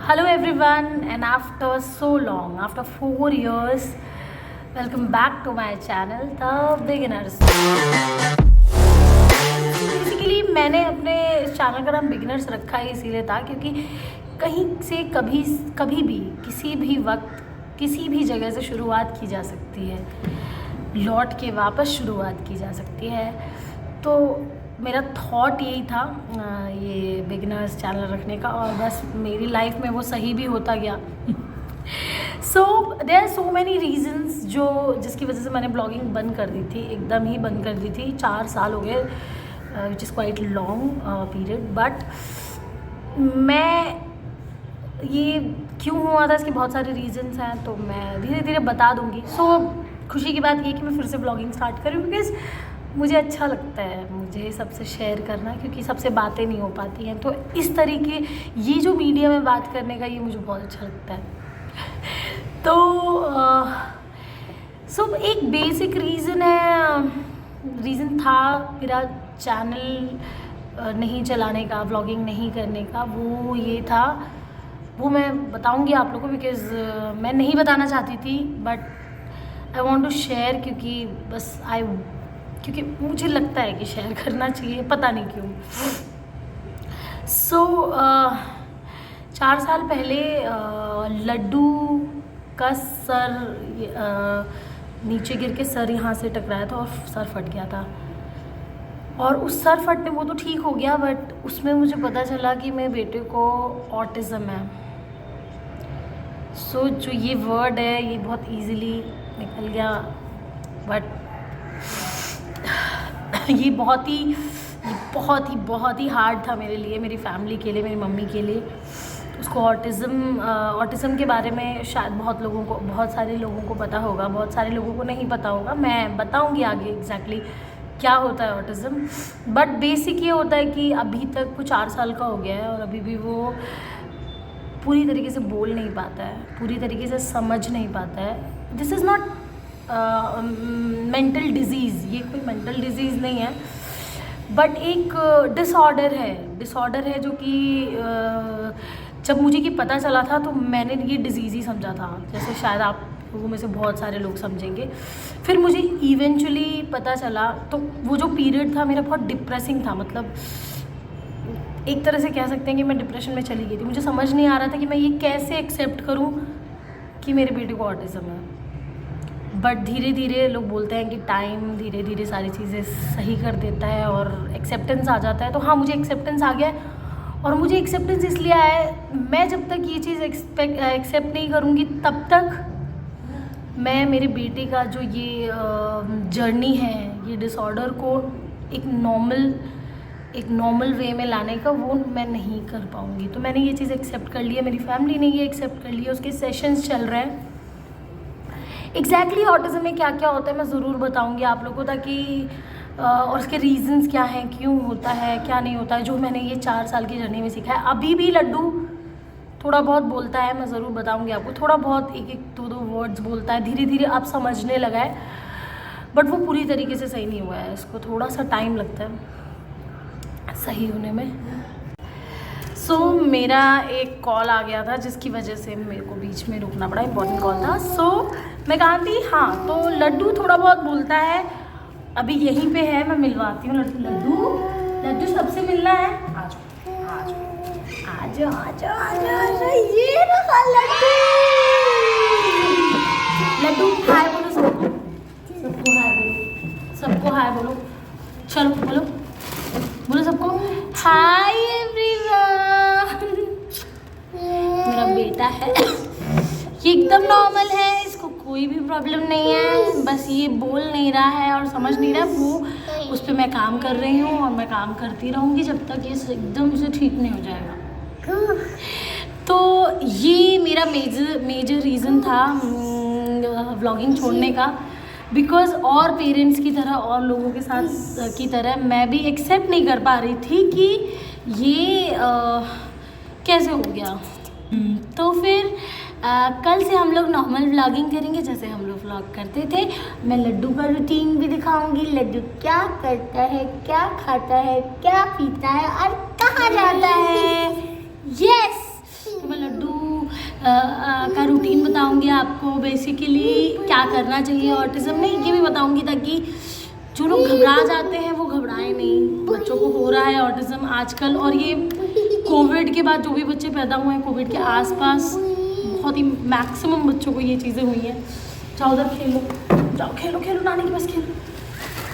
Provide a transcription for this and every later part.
Hello everyone, and after so long, after 4 years, welcome back to my channel, The Beginners. Basically मैंने अपने इस channel का नाम beginners रखा ही इसीलिए था क्योंकि कहीं से कभी भी किसी भी वक्त किसी भी जगह से शुरुआत की जा सकती है, लौट के वापस शुरुआत की जा सकती है। तो मेरा थॉट यही था ये बिगिनर्स चैनल रखने का, और बस मेरी लाइफ में वो सही भी होता गया। So there are so many reasons जिसकी वजह से मैंने ब्लॉगिंग बंद कर दी थी, एकदम ही बंद कर दी थी। 4 साल हो गए, which is quite long period. But मैं ये क्यों हुआ था, इसके बहुत सारे रीजंस हैं, तो मैं धीरे धीरे बता दूँगी। सो खुशी की बात ये कि मैं फिर से ब्लॉगिंग स्टार्ट करूँ बिकॉज़ मुझे अच्छा लगता है मुझे सबसे शेयर करना, क्योंकि सबसे बातें नहीं हो पाती हैं। तो इस तरीके ये जो मीडिया में बात करने का ये मुझे बहुत अच्छा लगता है। तो सो एक बेसिक रीज़न था मेरा चैनल नहीं चलाने का, व्लॉगिंग नहीं करने का। वो ये था, वो मैं बताऊंगी आप लोगों को बिकॉज़ मैं नहीं बताना चाहती थी, but I want to share क्योंकि मुझे लगता है कि शेयर करना चाहिए, पता नहीं क्यों। सो 4 साल पहले लड्डू का सर नीचे गिर के सर यहाँ से टकराया था और सर फट गया था। और उस सर फटने वो तो ठीक हो गया, बट उसमें मुझे पता चला कि मेरे बेटे को ऑटिज़म है। सो जो ये वर्ड है ये बहुत इजीली निकल गया, बट ये बहुत ही हार्ड था मेरे लिए, मेरी फैमिली के लिए, मेरी मम्मी के लिए। उसको ऑटिज़म के बारे में शायद बहुत सारे लोगों को पता होगा, बहुत सारे लोगों को नहीं पता होगा। मैं बताऊंगी आगे एग्जैक्टली क्या होता है ऑटिज़म। बट बेसिक ये होता है कि अभी तक वो 4 साल का हो गया है और अभी भी वो पूरी तरीके से बोल नहीं पाता है, पूरी तरीके से समझ नहीं पाता है। This is not mental disease, ये कोई मेंटल डिजीज़ नहीं है, बट एक डिसऑर्डर है जो कि जब मुझे कि पता चला था तो मैंने ये डिजीज़ ही समझा था, जैसे शायद आप लोगों में से बहुत सारे लोग समझेंगे। फिर मुझे इवेंचुअली पता चला, तो वो जो पीरियड था मेरा बहुत डिप्रेसिंग था। मतलब एक तरह से कह सकते हैं कि मैं डिप्रेशन में चली गई थी। मुझे समझ नहीं आ रहा था कि मैं ये कैसे एक्सेप्ट करूँ कि मेरे बेटे को ऑटिज़म है। बट धीरे धीरे लोग बोलते हैं कि टाइम धीरे धीरे सारी चीज़ें सही कर देता है और एक्सेप्टेंस आ जाता है। तो हाँ, मुझे एक्सेप्टेंस आ गया है, और मुझे एक्सेप्टेंस इसलिए आया है, मैं जब तक ये चीज़ एक्सेप्ट नहीं करूँगी तब तक मैं मेरे बेटे का जो ये जर्नी है, ये डिसऑर्डर को एक नॉर्मल वे में लाने का वो मैं नहीं कर पाऊँगी। तो मैंने ये चीज़ एक्सेप्ट कर ली है, मेरी फैमिली ने ये एक्सेप्ट कर लिया, उसके सेशंस चल रहे हैं। एग्जैक्टली ऑटिज़म में क्या क्या होता है मैं ज़रूर बताऊंगी आप लोगों को, ताकि और उसके रीजंस क्या हैं, क्यों होता है, क्या नहीं होता है, जो मैंने ये 4 साल की जर्नी में सीखा है। अभी भी लड्डू थोड़ा बहुत बोलता है, मैं ज़रूर बताऊंगी आपको। थोड़ा बहुत एक दो वर्ड्स बोलता है, धीरे धीरे आप समझने लगा है, बट वो पूरी तरीके से सही नहीं हुआ है। इसको थोड़ा सा टाइम लगता है सही होने में। सो मेरा एक कॉल आ गया था जिसकी वजह से मेरे को बीच में रुकना पड़ा, इम्पोर्टेंट कॉल था। सो मैं कहा थी हाँ, तो लड्डू थोड़ा बहुत बोलता है, अभी यहीं पे है, मैं मिलवाती हूँ। लड्डू सबसे मिलना है, आ जाओ ये रहा लड्डू। हाय बोलो सबको हाय बोलो, चलो बोलो सबको हाय एवरीवन। मेरा बेटा है, ये एकदम नॉर्मल है, इसको कोई भी प्रॉब्लम नहीं है, बस ये बोल नहीं रहा है और समझ नहीं रहा है। वो उस पर मैं काम कर रही हूँ और मैं काम करती रहूँगी जब तक ये एकदम से ठीक नहीं हो जाएगा। तो ये मेरा मेजर रीज़न था व्लॉगिंग छोड़ने का, बिकॉज़ और पेरेंट्स की तरह और लोगों के साथ की तरह मैं भी एक्सेप्ट नहीं कर पा रही थी कि ये कैसे हो गया। तो फिर कल से हम लोग नॉर्मल व्लॉगिंग करेंगे जैसे हम लोग व्लॉग करते थे। मैं लड्डू का रूटीन भी दिखाऊंगी, लड्डू क्या करता है, क्या खाता है, क्या पीता है और कहाँ जाता है। यस, तो मैं लड्डू का रूटीन बताऊंगी आपको, बेसिकली क्या करना चाहिए ऑटिज़म में, ये भी बताऊंगी ताकि जो लोग घबरा जाते हैं वो घबराएं नहीं। बच्चों को हो रहा है ऑटिज़म आजकल, और ये कोविड के बाद जो भी बच्चे पैदा हुए हैं, कोविड के आसपास बहुत ही मैक्सिमम बच्चों को ये चीज़ें हुई हैं। जाओ उधर खेलो, जाओ खेलो खेलो, नानी के पास खेलो।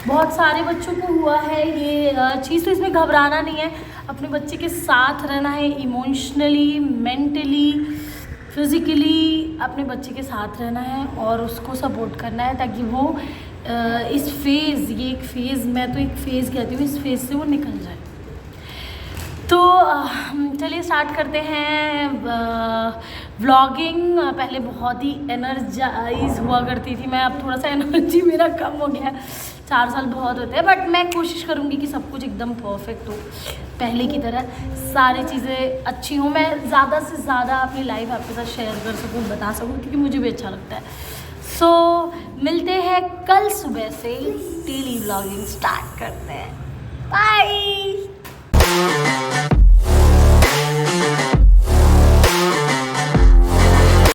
बहुत सारे बच्चों को हुआ है ये चीज़, तो इसमें घबराना नहीं है। अपने बच्चे के साथ रहना है, इमोशनली, मेंटली, फिज़िकली अपने बच्चे के साथ रहना है और उसको सपोर्ट करना है ताकि वो इस फेज़, ये एक फ़ेज़, मैं तो एक फ़ेज़ कहती हूँ, इस फेज़ से वो निकल जाए। तो चलिए स्टार्ट करते हैं व्लॉगिंग। पहले बहुत ही एनर्जाइज हुआ करती थी मैं, अब थोड़ा सा एनर्जी मेरा कम हो गया है। 4 साल बहुत होते हैं, बट मैं कोशिश करूँगी कि सब कुछ एकदम परफेक्ट हो, पहले की तरह सारी चीज़ें अच्छी हों, मैं ज़्यादा से ज़्यादा अपनी लाइफ आपके साथ शेयर कर सकूँ, बता सकूँ, क्योंकि मुझे भी अच्छा लगता है। सो मिलते हैं कल सुबह से, डेली व्लॉगिंग स्टार्ट करते हैं। बाय।